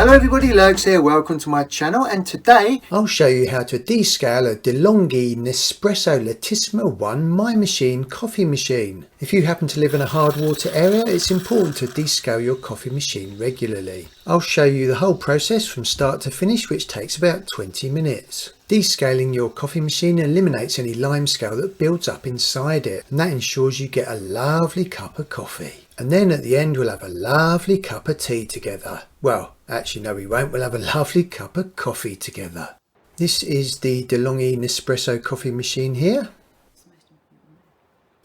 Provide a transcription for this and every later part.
Hello everybody, Lurgs here, welcome to my channel, and today I'll show you how to descale a DeLonghi Nespresso Lattissima 1 My Machine coffee machine. If you happen to live in a hard water area, it's important to descale your coffee machine regularly. I'll show you the whole process from start to finish, which takes about 20 minutes. Descaling your coffee machine eliminates any limescale that builds up inside it, and that ensures you get a lovely cup of coffee. And then at the end we'll have a lovely cup of tea together. Well, actually no we won't, we'll have a lovely cup of coffee together. This is the DeLonghi Nespresso coffee machine here.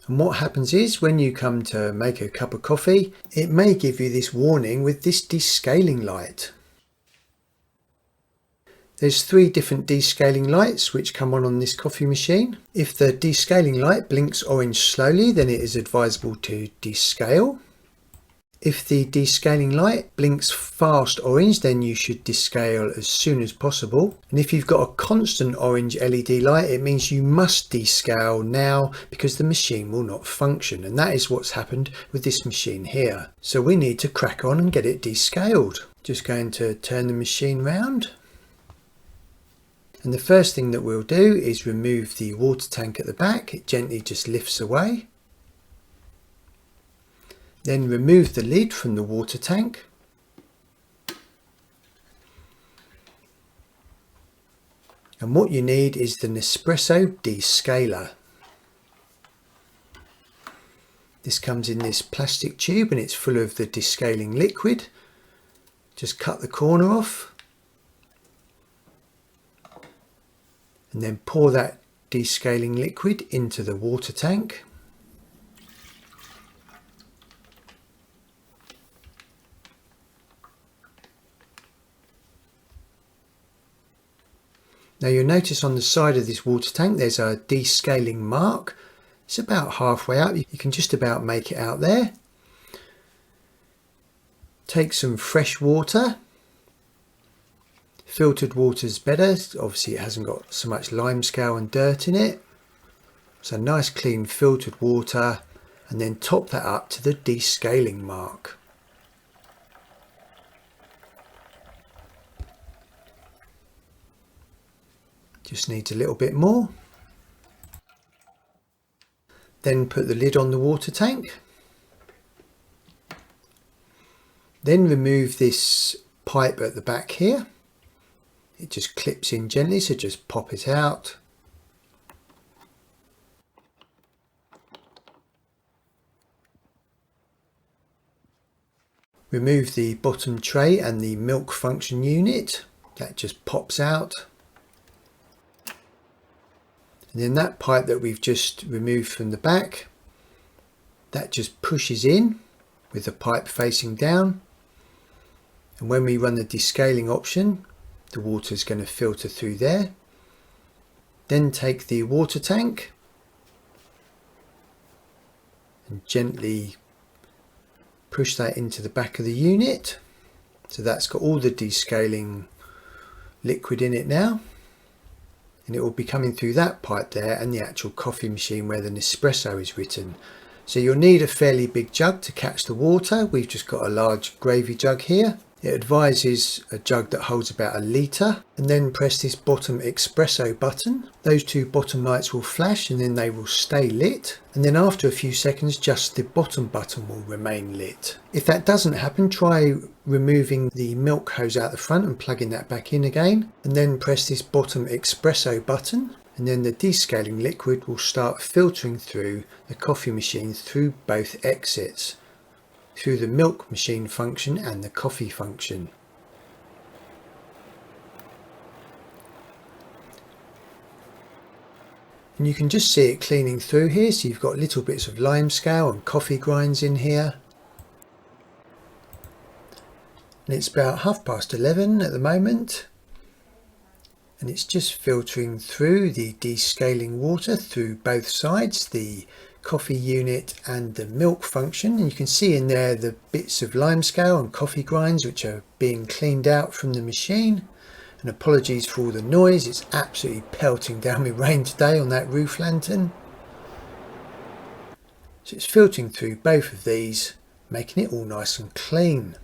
And what happens is when you come to make a cup of coffee, it may give you this warning with this descaling light. There's 3 different descaling lights which come on this coffee machine. If the descaling light blinks orange slowly, then it is advisable to descale. If the descaling light blinks fast orange, then you should descale as soon as possible. And if you've got a constant orange LED light, it means you must descale now because the machine will not function. And that is what's happened with this machine here. So we need to crack on and get it descaled. Just going to turn the machine round. And the first thing that we'll do is remove the water tank at the back. It gently just lifts away. Then remove the lid from the water tank. And what you need is the Nespresso descaler. This comes in this plastic tube and it's full of the descaling liquid. Just cut the corner off. And then pour that descaling liquid into the water tank. Now you'll notice on the side of this water tank there's a descaling mark. It's about halfway up, you can just about make it out there. Take some fresh water. Filtered water is better, obviously it hasn't got so much limescale and dirt in it. So nice clean filtered water, and then top that up to the descaling mark. Just needs a little bit more. Then put the lid on the water tank. Then remove this pipe at the back here. It just clips in gently, so just pop it out. Remove the bottom tray and the milk function unit. That just pops out. And then that pipe that we've just removed from the back, that just pushes in with the pipe facing down. And when we run the descaling option, the water is going to filter through there. Then take the water tank and gently push that into the back of the unit. So that's got all the descaling liquid in it now. And it will be coming through that pipe there and the actual coffee machine where the Nespresso is written. So you'll need a fairly big jug to catch the water. We've just got a large gravy jug here. It advises a jug that holds about a litre, and then press this bottom espresso button. Those 2 bottom lights will flash and then they will stay lit, and then after a few seconds just the bottom button will remain lit. If that doesn't happen, try removing the milk hose out the front and plugging that back in again, and then press this bottom espresso button, and then the descaling liquid will start filtering through the coffee machine through both exits, through the milk machine function and the coffee function. And you can just see it cleaning through here, so you've got little bits of limescale and coffee grinds in here. And it's about 11:30 at the moment. And it's just filtering through the descaling water through both sides, the coffee unit and the milk function, and you can see in there the bits of limescale and coffee grinds which are being cleaned out from the machine. And apologies for all the noise, it's absolutely pelting down with rain today on that roof lantern. So it's filtering through both of these, making it all nice and clean.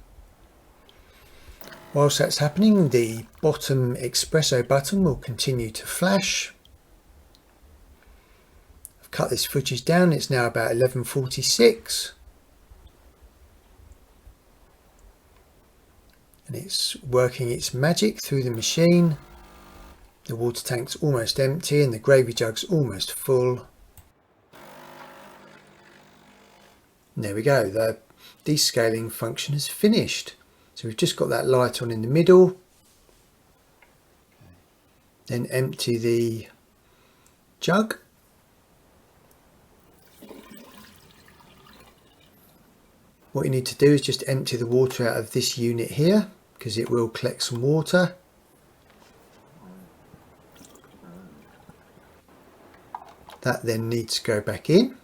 Whilst that's happening, the bottom espresso button will continue to flash. I've cut this footage down, it's now about 11:46. And it's working its magic through the machine. The water tank's almost empty and the gravy jug's almost full. And there we go, the descaling function is finished. So we've just got that light on in the middle. Then empty the jug. What you need to do is just empty the water out of this unit here, because it will collect some water. That then needs to go back in.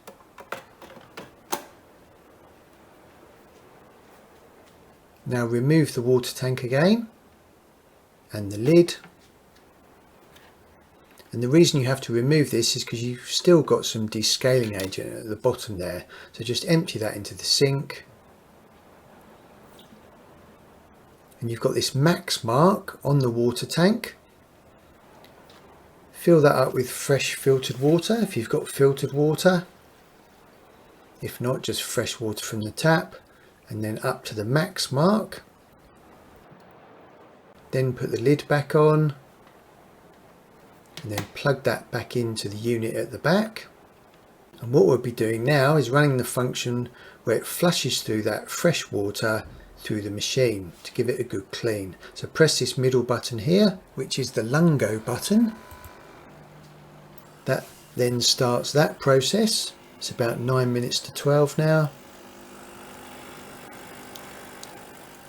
Now remove the water tank again and the lid. And the reason you have to remove this is because you've still got some descaling agent at the bottom there. So just empty that into the sink. And you've got this max mark on the water tank. Fill that up with fresh filtered water if you've got filtered water. If not, just fresh water from the tap, and then up to the max mark. Then put the lid back on and then plug that back into the unit at the back. And what we'll be doing now is running the function where it flushes through that fresh water through the machine to give it a good clean. So press this middle button here, which is the lungo button. That then starts that process. It's about 9 minutes to 12 now.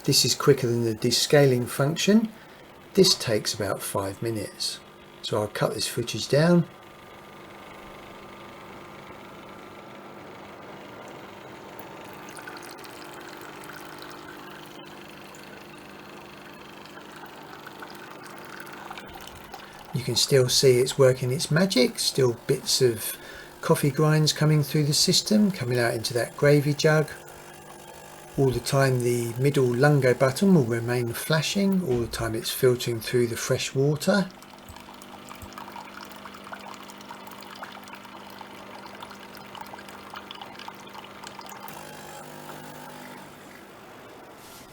This is quicker than the descaling function. This takes about 5 minutes. So I'll cut this footage down. You can still see it's working its magic, still bits of coffee grinds coming through the system, coming out into that gravy jug. All the time the middle lungo button will remain flashing, all the time it's filtering through the fresh water.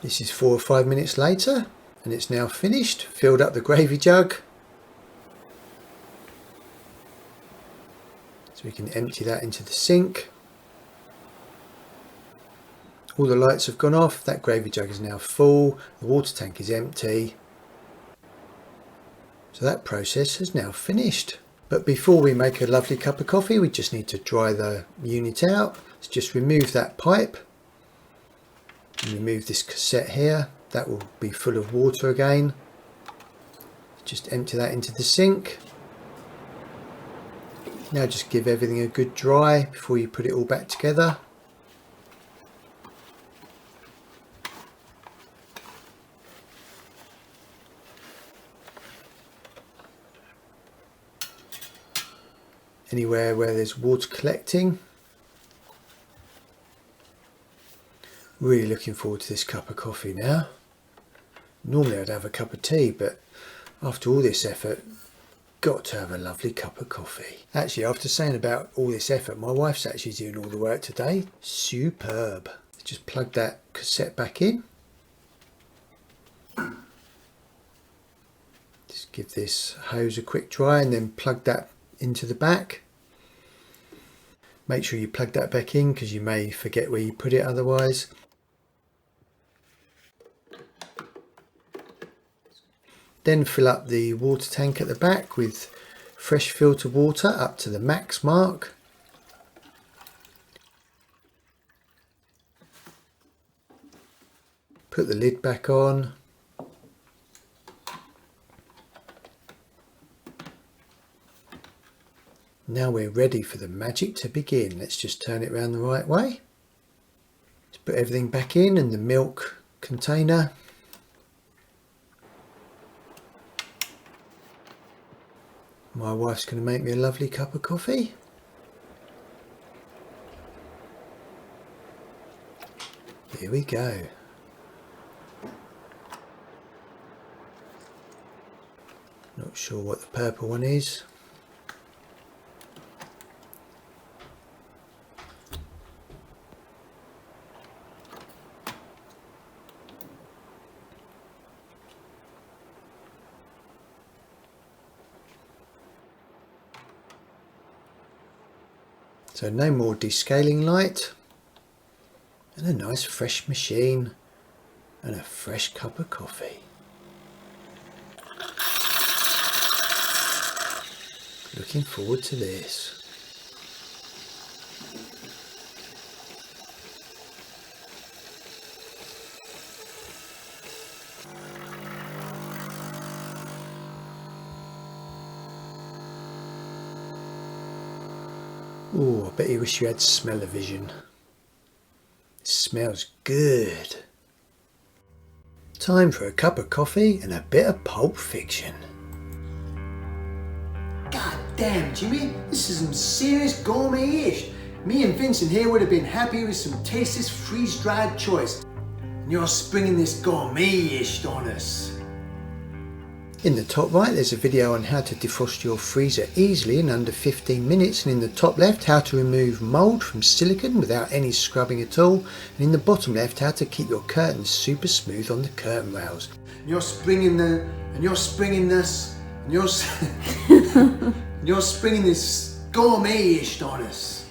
This is 4 or 5 minutes later and it's now finished, filled up the gravy jug. So we can empty that into the sink. All the lights have gone off, that gravy jug is now full, the water tank is empty. So that process has now finished. But before we make a lovely cup of coffee, we just need to dry the unit out. So just remove that pipe and remove this cassette here. That will be full of water again. Just empty that into the sink. Now just give everything a good dry before you put it all back together. Anywhere where there's water collecting. Really looking forward to this cup of coffee now. Normally I'd have a cup of tea, but after all this effort, got to have a lovely cup of coffee. Actually, after saying about all this effort, my wife's actually doing all the work today. Superb. Just plug that cassette back in. Just give this hose a quick dry and then plug that into the back. Make sure you plug that back in because you may forget where you put it otherwise. Then fill up the water tank at the back with fresh filtered water up to the max mark. Put the lid back on. Now we're ready for the magic to begin. Let's just turn it around the right way. Let's put everything back in and the milk container. My wife's going to make me a lovely cup of coffee. Here we go. Not sure what the purple one is. So no more descaling light, and a nice fresh machine and a fresh cup of coffee. Looking forward to this. Oh, I bet you wish you had smell-o-vision. It smells good. Time for a cup of coffee and a bit of Pulp Fiction. God damn, Jimmy, this is some serious gourmet-ish. Me and Vincent here would have been happy with some tasteless freeze-dried choice. And you're springing this gourmet-ish on us. In the top right there's a video on how to defrost your freezer easily in under 15 minutes, and in the top left how to remove mould from silicone without any scrubbing at all, and in the bottom left how to keep your curtains super smooth on the curtain rails. And you're springing this gourmet-ish on us.